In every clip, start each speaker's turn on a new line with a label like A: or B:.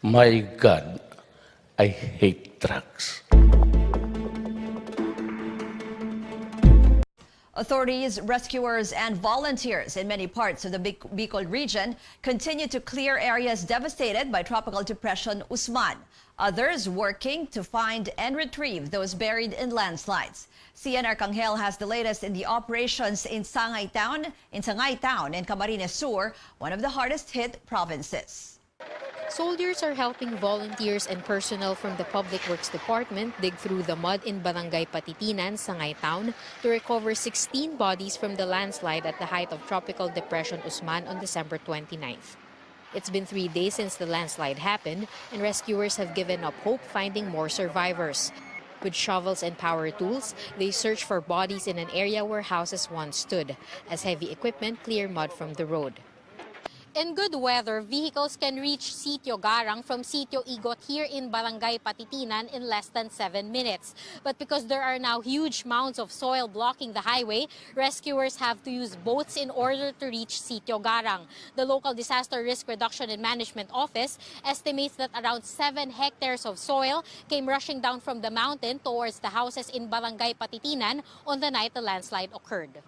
A: My God, I hate drugs.
B: Authorities, rescuers, and volunteers in many parts of the Bicol region continue to clear areas devastated by Tropical Depression Usman. Others working to find and retrieve those buried in landslides. Cian Arcangel has the latest in the operations in Sangay Town in Camarines Sur, one of the hardest hit provinces.
C: Soldiers are helping volunteers and personnel from the Public Works Department dig through the mud in Barangay Patitinan, Sangay Town, to recover 16 bodies from the landslide at the height of Tropical Depression Usman on December 29th. It's been 3 days since the landslide happened, and rescuers have given up hope finding more survivors. With shovels and power tools, they search for bodies in an area where houses once stood, as heavy equipment clear mud from the road. In good weather, vehicles can reach Sitio Garang from Sitio Igot here in Barangay Patitinan in less than 7 minutes. But because there are now huge mounds of soil blocking the highway, rescuers have to use boats in order to reach Sitio Garang. The local Disaster Risk Reduction and Management Office estimates that around 7 hectares of soil came rushing down from the mountain towards the houses in Barangay Patitinan on the night the landslide occurred.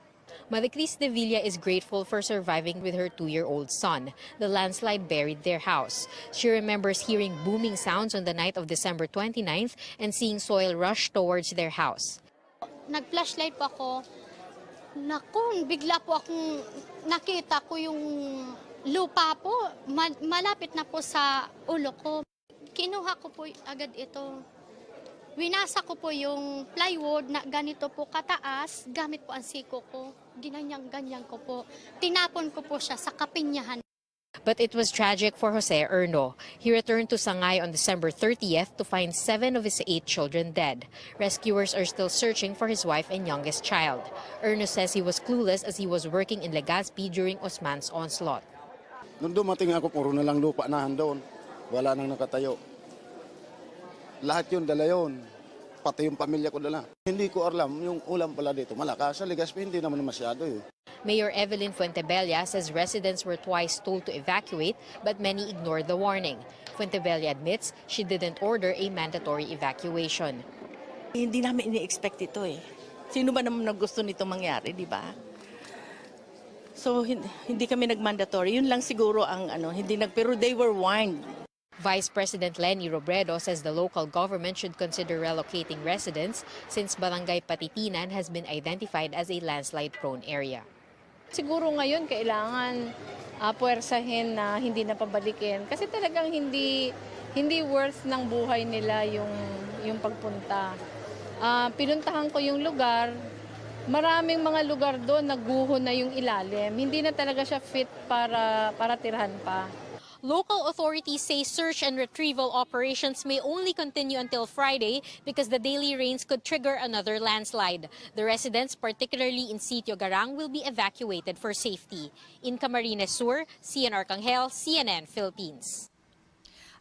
C: Maricris de Villa is grateful for surviving with her 2-year-old son. The landslide buried their house. She remembers hearing booming sounds on the night of December 29th and seeing soil rush towards their house.
D: Nag-flashlight po ako. Naku, bigla po akong nakita ko yung lupa po. Malapit na po sa ulo ko. Kinuha ko po agad ito. Winasa ko po yung plywood na ganito po kataas, gamit po ang siko ko. Ginanyang-ganyan ko po. Tinapon ko po siya sa kapinyahan.
C: But it was tragic for Jose Erno. He returned to Sangay on December 30th to find 7 of his 8 children dead. Rescuers are still searching for his wife and youngest child. Erno says he was clueless as he was working in Legazpi during Osman's onslaught.
E: Nung dumating ako, puro na lang lupa na doon. Wala nang nakatayo. Lahat yun, dala yun. Pati yung pamilya ko dala. Hindi ko alam, yung ulam pala dito, malakas. Sa Legazpi, hindi naman masyado eh.
C: Mayor Evelyn Fuentebella says residents were twice told to evacuate, but many ignored the warning. Fuentebella admits she didn't order a mandatory evacuation.
F: Hindi namin ini-expect ito eh. Sino ba naman gusto nito mangyari, di ba? So, hindi kami nag-mandatory. Yun lang siguro ang pero they were warned.
C: Vice President Leni Robredo says the local government should consider relocating residents since Barangay Patitinan has been identified as a landslide-prone area.
G: Siguro ngayon kailangan puwersahin na hindi na pabalikin kasi talagang hindi worth ng buhay nila yung pagpunta. Pinuntahan ko yung lugar, maraming mga lugar doon naguho na yung ilalim. Hindi na talaga siya fit para tirhan pa.
C: Local authorities say search and retrieval operations may only continue until Friday because the daily rains could trigger another landslide. The residents, particularly in Sitio Garang, will be evacuated for safety. In Camarines Sur, Cian Arcangel, CNN Philippines.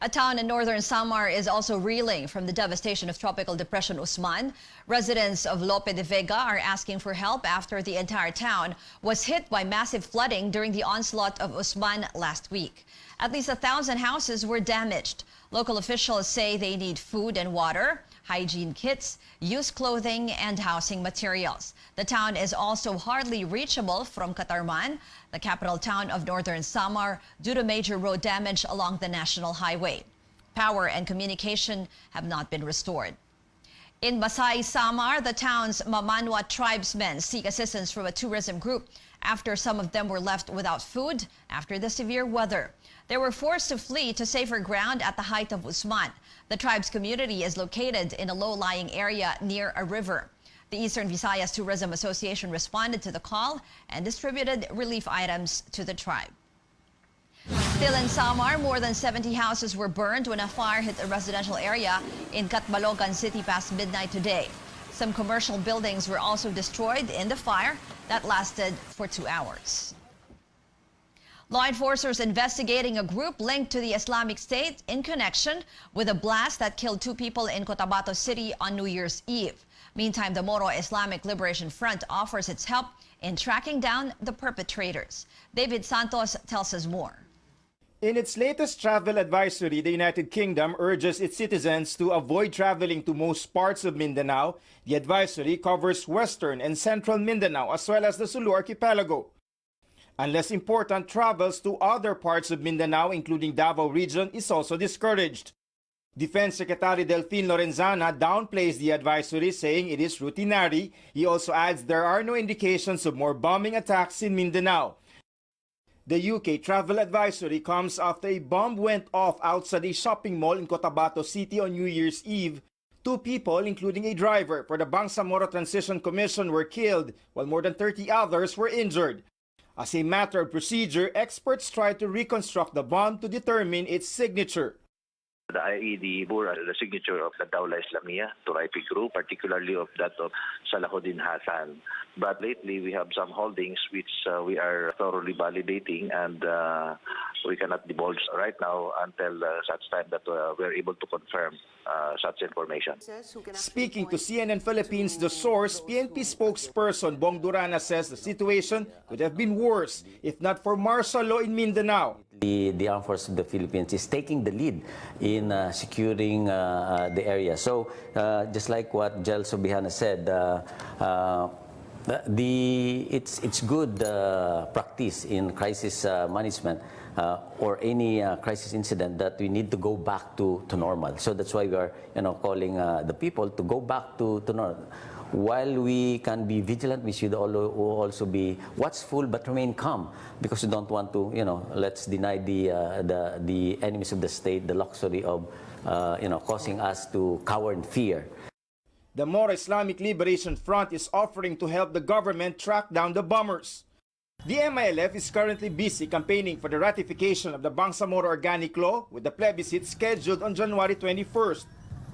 B: A town in northern Samar is also reeling from the devastation of Tropical Depression Usman. Residents of Lope de Vega are asking for help after the entire town was hit by massive flooding during the onslaught of Usman last week. At least 1,000 houses were damaged. Local officials say they need food and water, hygiene kits, used clothing, and housing materials. The town is also hardly reachable from Catarman, the capital town of northern Samar, due to major road damage along the national highway. Power and communication have not been restored. In Basay, Samar, the town's Mamanwa tribesmen seek assistance from a tourism group after some of them were left without food after the severe weather. They were forced to flee to safer ground at the height of Usman. The tribe's community is located in a low-lying area near a river. The Eastern Visayas Tourism Association responded to the call and distributed relief items to the tribe. Still in Samar, more than 70 houses were burned when a fire hit a residential area in Catbalogan City past midnight today. Some commercial buildings were also destroyed in the fire that lasted for 2 hours. Law enforcers investigating a group linked to the Islamic State in connection with a blast that killed 2 people in Cotabato City on New Year's Eve. Meantime, the Moro Islamic Liberation Front offers its help in tracking down the perpetrators. David Santos tells us more.
H: In its latest travel advisory, the United Kingdom urges its citizens to avoid traveling to most parts of Mindanao. The advisory covers western and central Mindanao as well as the Sulu archipelago. Unless important travels to other parts of Mindanao, including Davao region, is also discouraged. Defense Secretary Delfin Lorenzana downplays the advisory, saying it is routinary. He also adds there are no indications of more bombing attacks in Mindanao. The UK travel advisory comes after a bomb went off outside a shopping mall in Cotabato City on New Year's Eve. 2 people, including a driver for the Bangsamoro Transition Commission, were killed, while more than 30 others were injured. As a matter of procedure, experts tried to reconstruct the bomb to determine its signature.
I: The IED bore the signature of the Dawla Islamiyah, Turaipi group, particularly of that of Salahuddin Hassan. But lately we have some holdings which we are thoroughly validating, and we cannot divulge right now until such time that we are able to confirm such information.
H: Speaking to CNN Philippines, The Source, PNP spokesperson Bong Durana says the situation could have been worse if not for martial law in Mindanao.
J: The Armed Forces of the Philippines is taking the lead in securing the area. So just like what Jel Sobihana said, it's good practice in crisis management or any crisis incident that we need to go back to normal. So that's why we are calling the people to go back to normal. While we can be vigilant, we should also be watchful but remain calm, because we don't want to, let's deny the enemies of the state the luxury of, causing us to cower in fear.
H: The More Islamic Liberation Front is offering to help the government track down the bombers. The MILF is currently busy campaigning for the ratification of the Bangsamoro Organic Law, with the plebiscite scheduled on January 21st.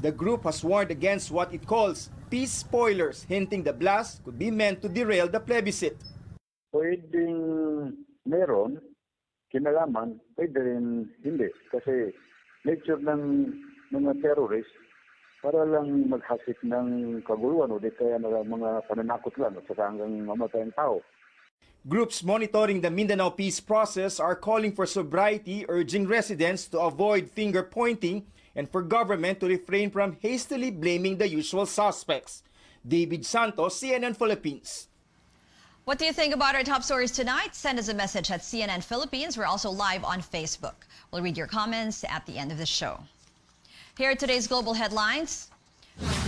H: The group has warned against what it calls peace spoilers, hinting the blast could be meant to derail the plebiscite.
K: Pwedeng meron kinalaman, pwede rin hindi. Kasi nature ng mga terrorists para lang maghasik ng kaguluhan o di kaya mga pananakot lang at saka hanggang mamatay ang tao.
H: Groups monitoring the Mindanao peace process are calling for sobriety, urging residents to avoid finger-pointing and for government to refrain from hastily blaming the usual suspects. David Santos, CNN Philippines.
B: What do you think about our top stories tonight? Send us a message at CNN Philippines. We're also live on Facebook. We'll read your comments at the end of the show. Here are today's global headlines.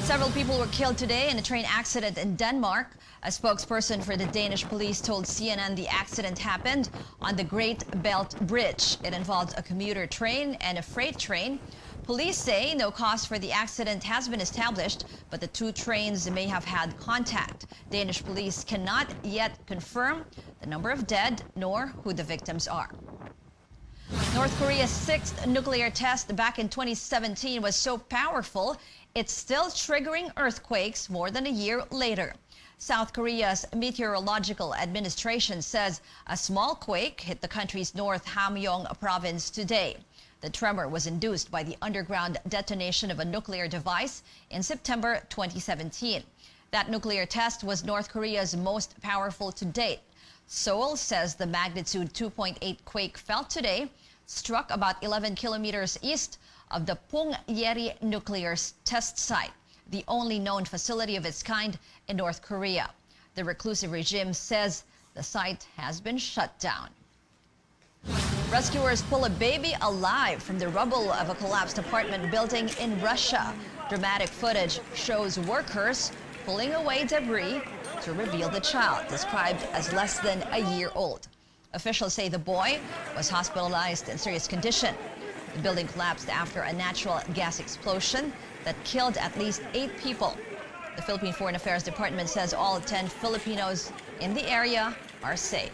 B: Several people were killed today in a train accident in Denmark. A spokesperson for the Danish police told CNN the accident happened on the Great Belt Bridge. It involved a commuter train and a freight train. Police say no cause for the accident has been established, but the 2 trains may have had contact. Danish police cannot yet confirm the number of dead nor who the victims are. North Korea's 6th nuclear test back in 2017 was so powerful, it's still triggering earthquakes more than a year later. South Korea's Meteorological Administration says a small quake hit the country's North Hamgyong province today. The tremor was induced by the underground detonation of a nuclear device in September 2017. That nuclear test was North Korea's most powerful to date. Seoul says the magnitude 2.8 quake felt today struck about 11 kilometers east of the Punggye-ri nuclear test site, the only known facility of its kind in North Korea. The reclusive regime says the site has been shut down. Rescuers pull a baby alive from the rubble of a collapsed apartment building in Russia. Dramatic footage shows workers pulling away debris to reveal the child, described as less than a year old. Officials say the boy was hospitalized in serious condition. The building collapsed after a natural gas explosion that killed at least 8 people. The Philippine Foreign Affairs Department says all 10 Filipinos in the area are safe.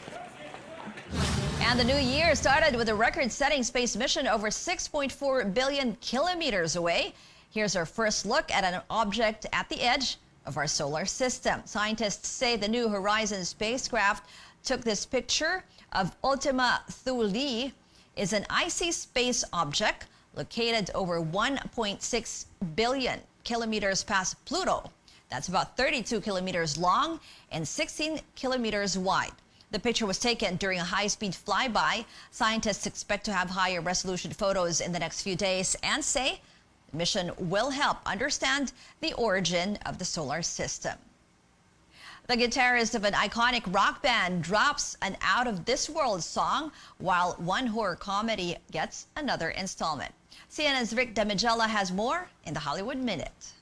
B: And the new year started with a record-setting space mission over 6.4 billion kilometers away. Here's our first look at an object at the edge of our solar system. Scientists say the New Horizons spacecraft took this picture of Ultima Thule. Is an icy space object located over 1.6 billion kilometers past Pluto. That's about 32 kilometers long and 16 kilometers wide. The picture was taken during a high-speed flyby. Scientists expect to have higher resolution photos in the next few days and say the mission will help understand the origin of the solar system. The guitarist of an iconic rock band drops an out-of-this-world song, while one horror comedy gets another installment. CNN's Rick Damigella has more in the Hollywood Minute.